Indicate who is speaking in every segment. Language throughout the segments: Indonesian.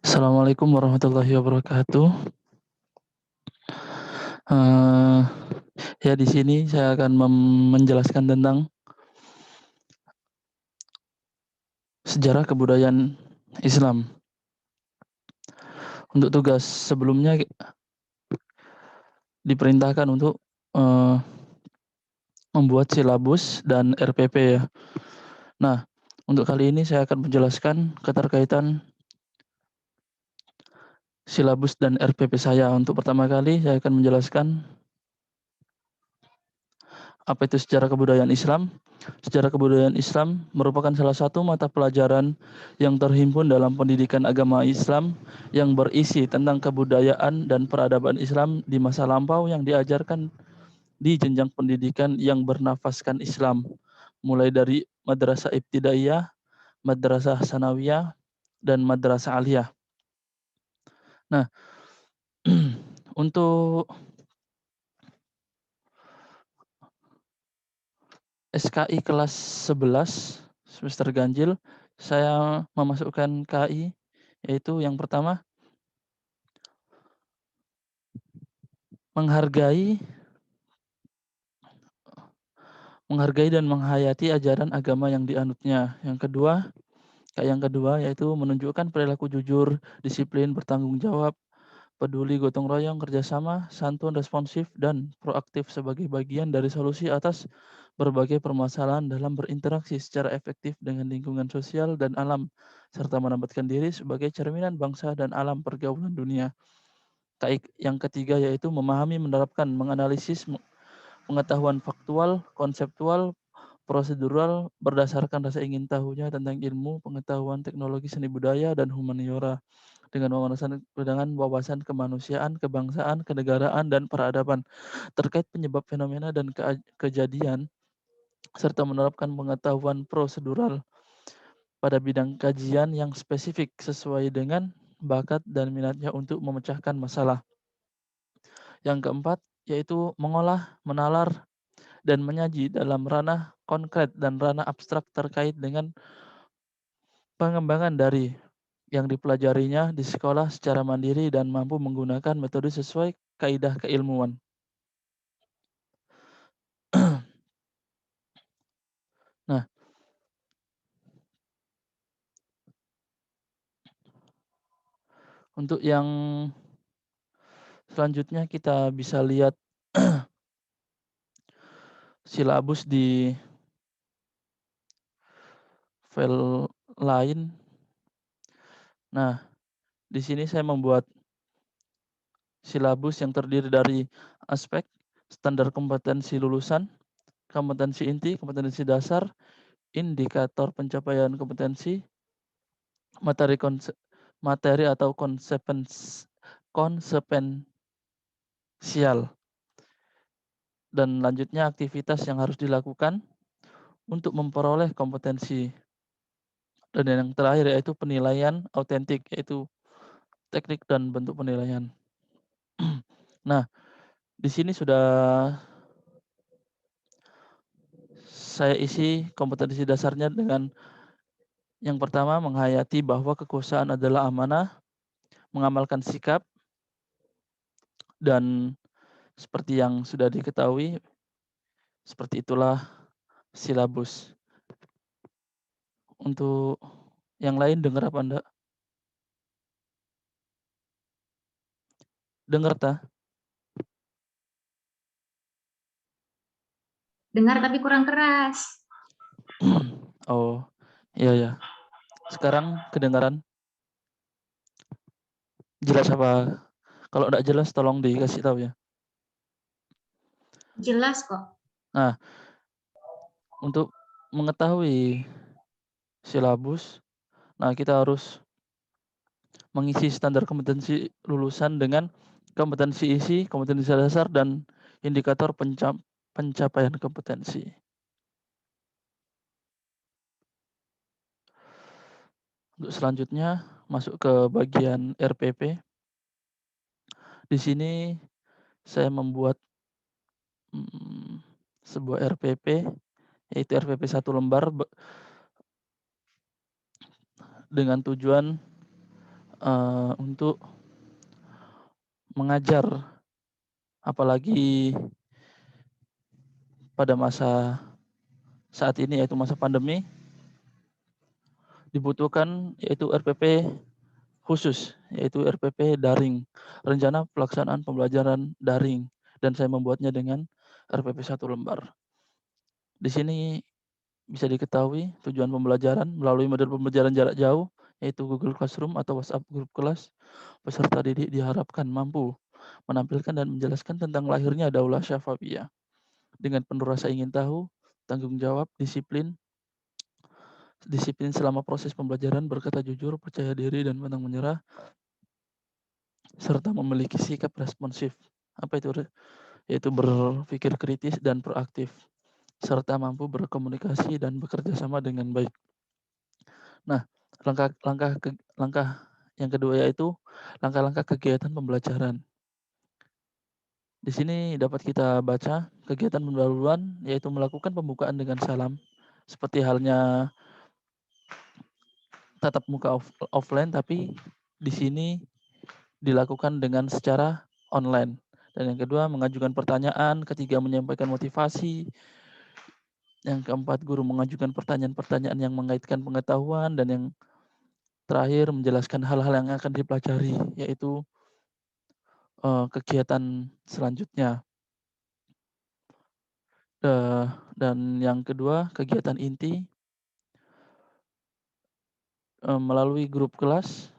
Speaker 1: Assalamualaikum warahmatullahi wabarakatuh. Eee, ya di sini saya akan menjelaskan tentang sejarah kebudayaan Islam. Untuk tugas sebelumnya diperintahkan untuk, eee, membuat silabus dan RPP ya. Nah, untuk kali ini saya akan menjelaskan keterkaitan silabus dan RPP saya. Untuk pertama kali saya akan menjelaskan apa itu sejarah kebudayaan Islam. Sejarah kebudayaan Islam merupakan salah satu mata pelajaran yang terhimpun dalam pendidikan agama Islam yang berisi tentang kebudayaan dan peradaban Islam di masa lampau yang diajarkan di jenjang pendidikan yang bernafaskan Islam, mulai dari madrasah ibtidaiyah, madrasah sanawiyah, dan madrasah aliyah. Nah, untuk SKI kelas 11 semester ganjil, saya memasukkan KI, yaitu yang pertama, menghargai menghargai dan menghayati ajaran agama yang dianutnya. Yang kedua yaitu menunjukkan perilaku jujur, disiplin, bertanggung jawab, peduli, gotong royong, kerjasama, santun, responsif, dan proaktif sebagai bagian dari solusi atas berbagai permasalahan dalam berinteraksi secara efektif dengan lingkungan sosial dan alam, serta menempatkan diri sebagai cerminan bangsa dan alam pergaulan dunia. Yang ketiga yaitu memahami, menerapkan, menganalisis pengetahuan faktual, konseptual, prosedural berdasarkan rasa ingin tahunya tentang ilmu, pengetahuan, teknologi, seni budaya, dan humaniora dengan wawasan kemanusiaan, kebangsaan, kenegaraan, dan peradaban terkait penyebab fenomena dan kejadian, serta menerapkan pengetahuan prosedural pada bidang kajian yang spesifik sesuai dengan bakat dan minatnya untuk memecahkan masalah. Yang keempat, yaitu mengolah, menalar, dan menyaji dalam ranah konkret dan ranah abstrak terkait dengan pengembangan dari yang dipelajarinya di sekolah secara mandiri dan mampu menggunakan metode sesuai kaidah keilmuan. Nah, untuk yang selanjutnya kita bisa lihat silabus di file lain. Nah, di sini saya membuat silabus yang terdiri dari aspek standar kompetensi lulusan, kompetensi inti, kompetensi dasar, indikator pencapaian kompetensi, materi atau konsekuensial, dan lanjutnya aktivitas yang harus dilakukan untuk memperoleh kompetensi. Dan yang terakhir yaitu penilaian autentik, yaitu teknik dan bentuk penilaian. Nah, di sini sudah saya isi kompetensi dasarnya dengan yang pertama, menghayati bahwa kekuasaan adalah amanah, mengamalkan sikap, dan seperti yang sudah diketahui, seperti itulah silabus. Untuk yang lain dengar apa enggak? Dengar ta?
Speaker 2: Dengar tapi kurang keras.
Speaker 1: Oh, iya ya. Sekarang kedengaran? Jelas apa? Kalau enggak jelas tolong dikasih tahu ya.
Speaker 2: Jelas kok.
Speaker 1: Nah, untuk mengetahui silabus, nah kita harus mengisi standar kompetensi lulusan dengan kompetensi isi, kompetensi dasar, dan indikator pencapaian kompetensi. Untuk selanjutnya masuk ke bagian RPP. Di sini saya membuat sebuah RPP, yaitu RPP 1 lembar dengan tujuan untuk mengajar, apalagi pada masa saat ini yaitu masa pandemi, dibutuhkan yaitu RPP khusus, yaitu RPP daring, rencana pelaksanaan pembelajaran daring, dan saya membuatnya dengan RPP 1 lembar. Di sini bisa diketahui tujuan pembelajaran melalui model pembelajaran jarak jauh, yaitu Google Classroom atau WhatsApp grup kelas. Peserta didik diharapkan mampu menampilkan dan menjelaskan tentang lahirnya Daulah Syafawiyah dengan penuh rasa ingin tahu, tanggung jawab, disiplin selama proses pembelajaran, berkata jujur, percaya diri, dan pantang menyerah, serta memiliki sikap responsif. Apa itu? Yaitu berpikir kritis dan proaktif, serta mampu berkomunikasi dan bekerja sama dengan baik. Nah, langkah yang kedua yaitu langkah-langkah kegiatan pembelajaran. Di sini dapat kita baca kegiatan pendahuluan yaitu melakukan pembukaan dengan salam, seperti halnya tatap muka offline, tapi di sini dilakukan dengan secara online. Dan yang kedua mengajukan pertanyaan, ketiga menyampaikan motivasi, yang keempat guru mengajukan pertanyaan-pertanyaan yang mengaitkan pengetahuan, dan yang terakhir menjelaskan hal-hal yang akan dipelajari, yaitu kegiatan selanjutnya. Dan yang kedua kegiatan inti, melalui grup kelas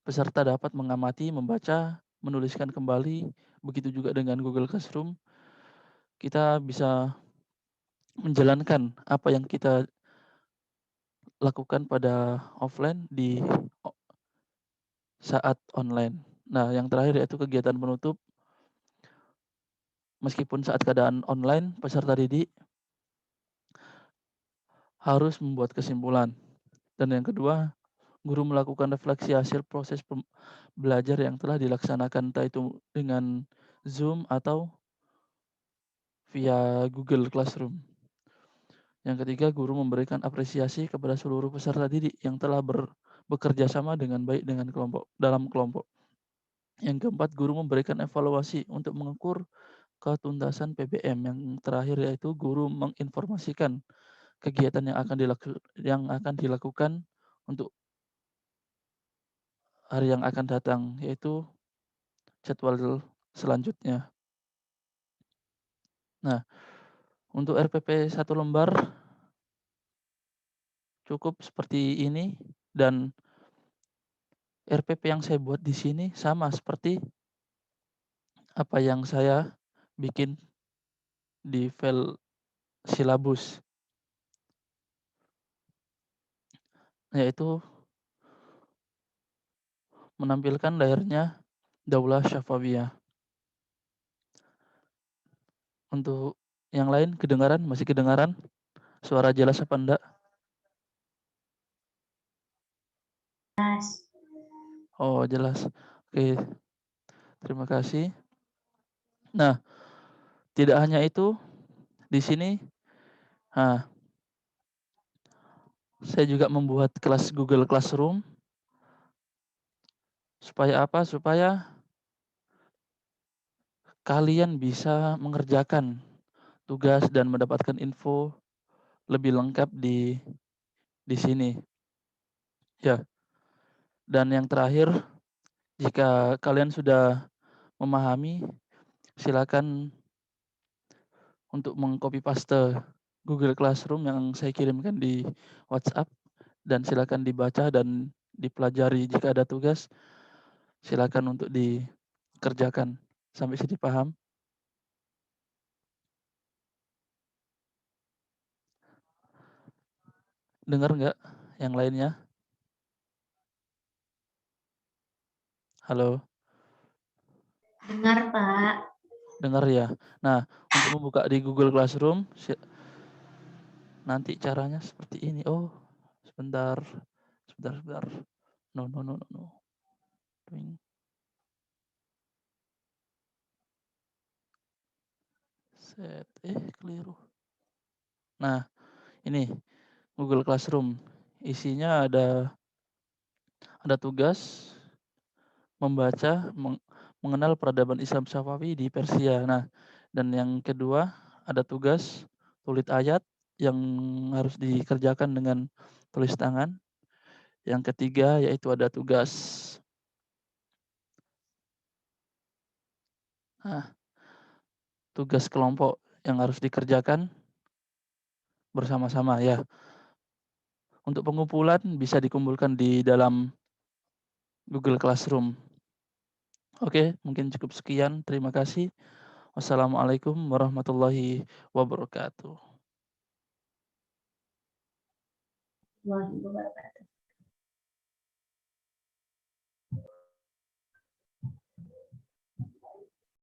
Speaker 1: peserta dapat mengamati, membaca, menuliskan kembali. Begitu juga dengan Google Classroom, kita bisa menjalankan apa yang kita lakukan pada offline di saat online. Nah, yang terakhir yaitu kegiatan penutup. Meskipun saat keadaan online, peserta didik harus membuat kesimpulan. Dan yang kedua, guru melakukan refleksi hasil proses belajar yang telah dilaksanakan, entah itu dengan Zoom atau via Google Classroom. Yang ketiga, guru memberikan apresiasi kepada seluruh peserta didik yang telah bekerja sama dengan baik dalam kelompok. Yang keempat, guru memberikan evaluasi untuk mengukur ketuntasan PBM. Yang terakhir yaitu guru menginformasikan kegiatan yang akan dilakukan untuk hari yang akan datang, yaitu jadwal selanjutnya. Nah, untuk RPP 1 lembar cukup seperti ini, dan RPP yang saya buat di sini sama seperti apa yang saya bikin di file silabus, yaitu menampilkan layarnya Daulah Syafawiyah. Untuk yang lain kedengaran? Masih kedengaran? Suara jelas apa enggak?
Speaker 2: Jelas.
Speaker 1: Oh, jelas. Oke, terima kasih. Nah, tidak hanya itu, di sini saya juga membuat kelas Google Classroom. Supaya apa? Supaya kalian bisa mengerjakan tugas dan mendapatkan info lebih lengkap di sini. Ya, dan yang terakhir, jika kalian sudah memahami, silakan untuk meng-copy paste Google Classroom yang saya kirimkan di WhatsApp, dan silakan dibaca dan dipelajari. Jika ada tugas, silakan untuk dikerjakan. Sampai sini paham? Dengar nggak yang lainnya? Halo?
Speaker 2: Dengar, Pak.
Speaker 1: Dengar ya? Nah, untuk membuka di Google Classroom, nanti caranya seperti ini. Oh, sebentar. Sebentar. No. Doing. Set. Keliru. Nah, ini Google Classroom. Isinya ada ada tugas membaca, mengenal peradaban Islam Syafawi di Persia. Nah, dan yang kedua ada tugas tulis ayat yang harus dikerjakan dengan tulis tangan. Yang ketiga yaitu ada tugas tugas kelompok yang harus dikerjakan bersama-sama ya. Untuk pengumpulan bisa dikumpulkan di dalam Google Classroom. Oke, mungkin cukup sekian. Terima kasih. Wassalamualaikum warahmatullahi wabarakatuh.
Speaker 2: Warahmatullahi wabarakatuh.